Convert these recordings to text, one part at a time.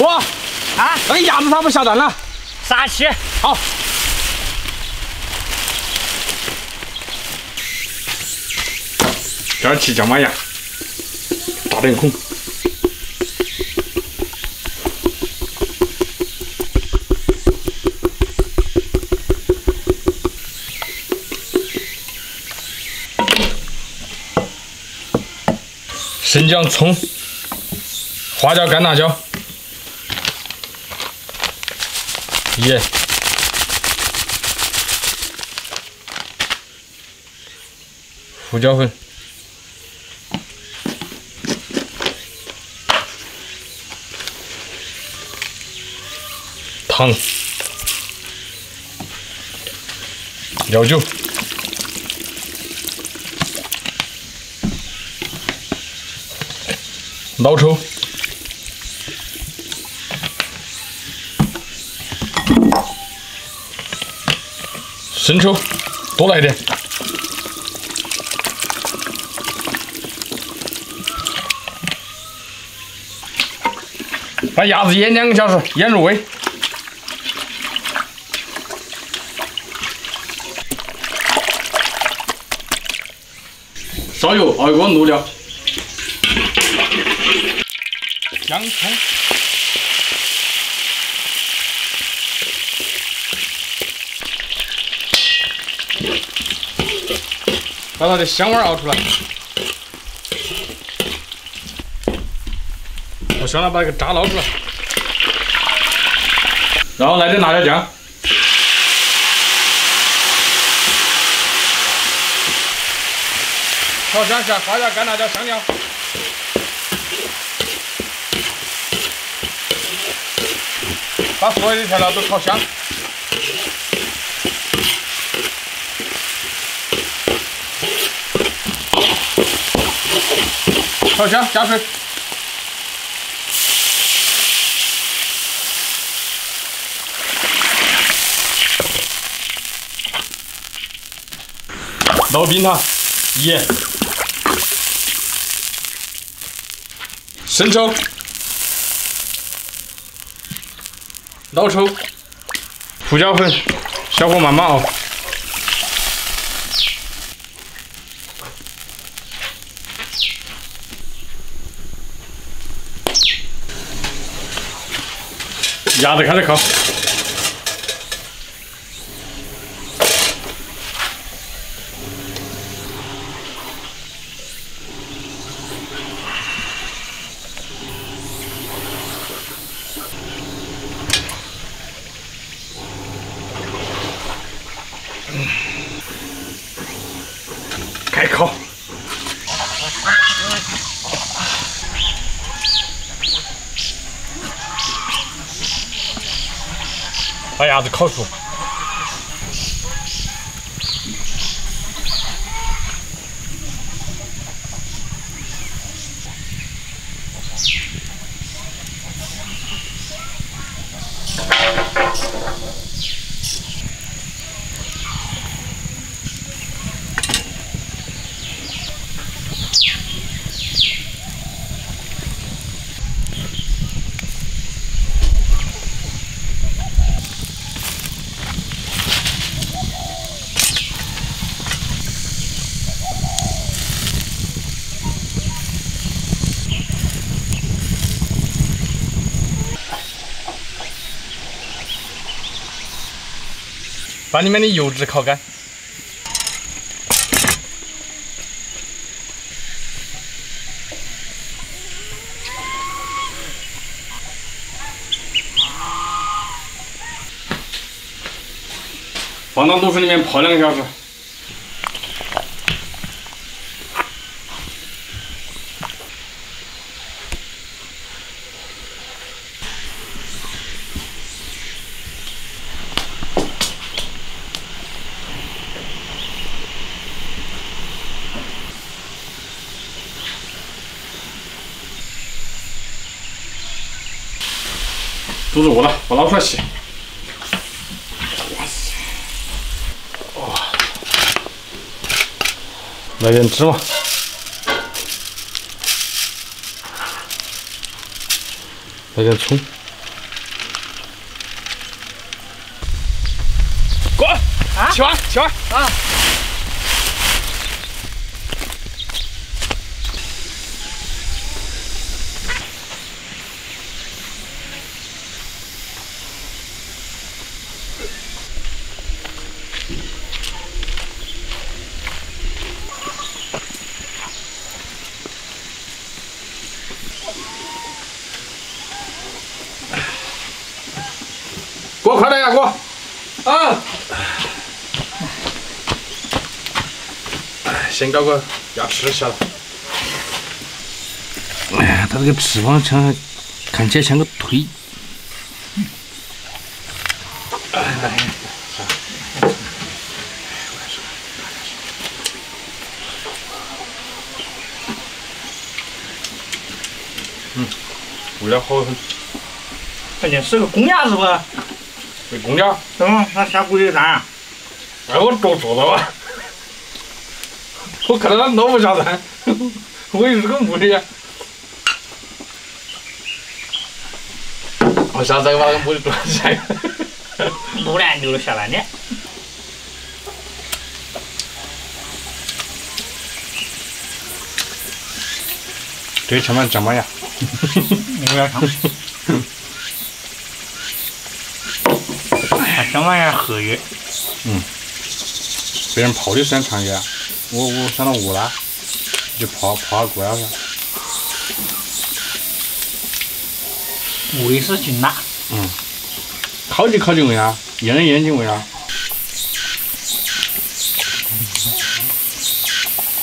哇，啊，那个鸭子它不下蛋了？撒气。好。这儿起姜麻鸭，大点孔。生姜、葱、花椒、干辣椒、盐、胡椒粉、糖、料酒。 老抽、生抽，多来一点。把鸭子腌2个小时，腌入味。烧油，熬一锅卤料。 姜葱，把它的香味熬出来。我希望它把这个渣捞出来，然后来点辣椒酱，炒香下花椒、干辣椒、香料。 把所有的调料都炒香，炒香加水，捞冰糖、盐、生抽。 老抽、胡椒粉，小火慢慢熬。鸭子开始烤。开烤，把鸭子烤熟。把里面的油脂烤干。放到卤水里面泡2个小时。肚子饿了，我捞出来洗。哇塞！哇！来点芝麻，来点葱。啊，起碗起碗啊！锅快点呀锅！啊！先搞个要吃下了。哎呀，它这个翅膀像看起来像个腿。味道好很。感觉是个公鸭是不？这公鸭，他下锅里蛋啊？哎，我多做了吧？我看到他弄不下蛋，我有这个目的。我下次再把那个目的做下来。不然留了下来的。这千万酱巴呀！我要尝。这玩意儿合约。别人泡的时间长些，我想到饿了，就泡下锅了噻。味是劲辣。烤就烤进味啊，腌就腌进味啊。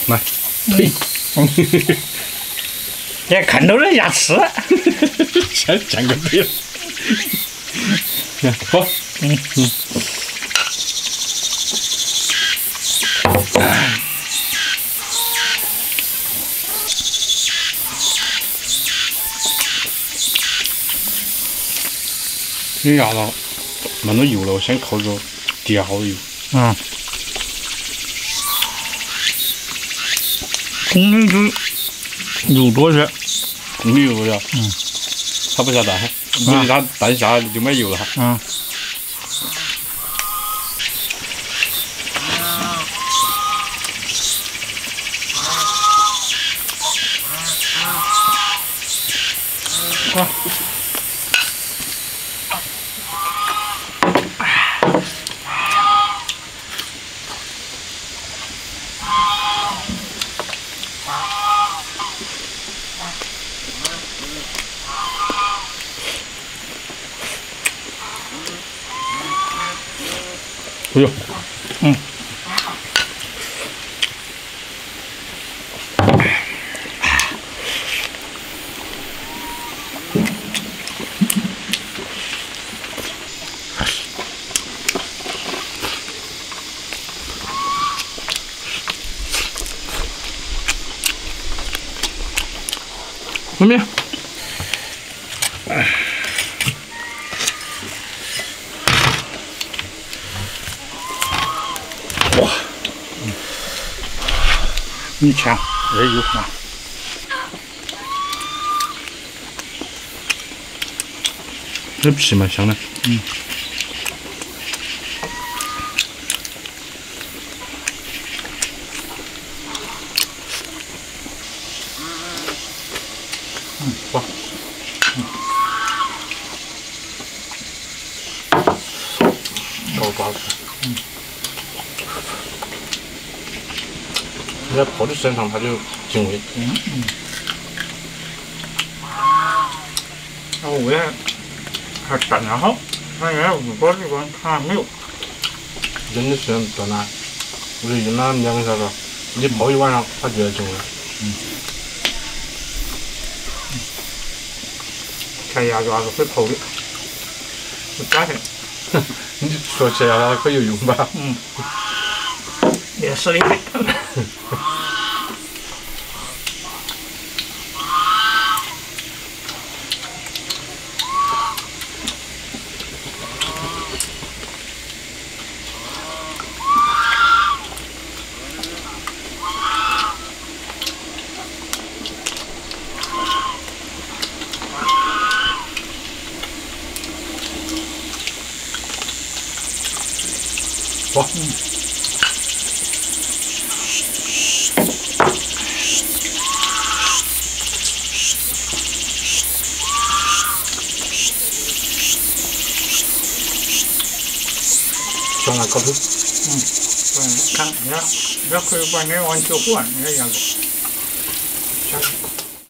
来，呸！也看到人家吃。先见个嘴了。好。你鸭子焖到油了，我先扣个底下好油。公牛油多些。公牛油了。它不下蛋，估计它蛋下就没油了。哎呦，外面。哇，你瞧，热油啊！这皮蛮香的。哇。好抓子。你在泡的时间长，它就进味。然后味还淡得好，它原来五包地方它还没有。扔的时间短了，我就用了2个小时，你泡一晚上，它就要进味。看鸭子还是会泡的，不加钱。你说起来它可有用吧？也是厉害。好。上来高头。看，也可以把那往起换，也一样。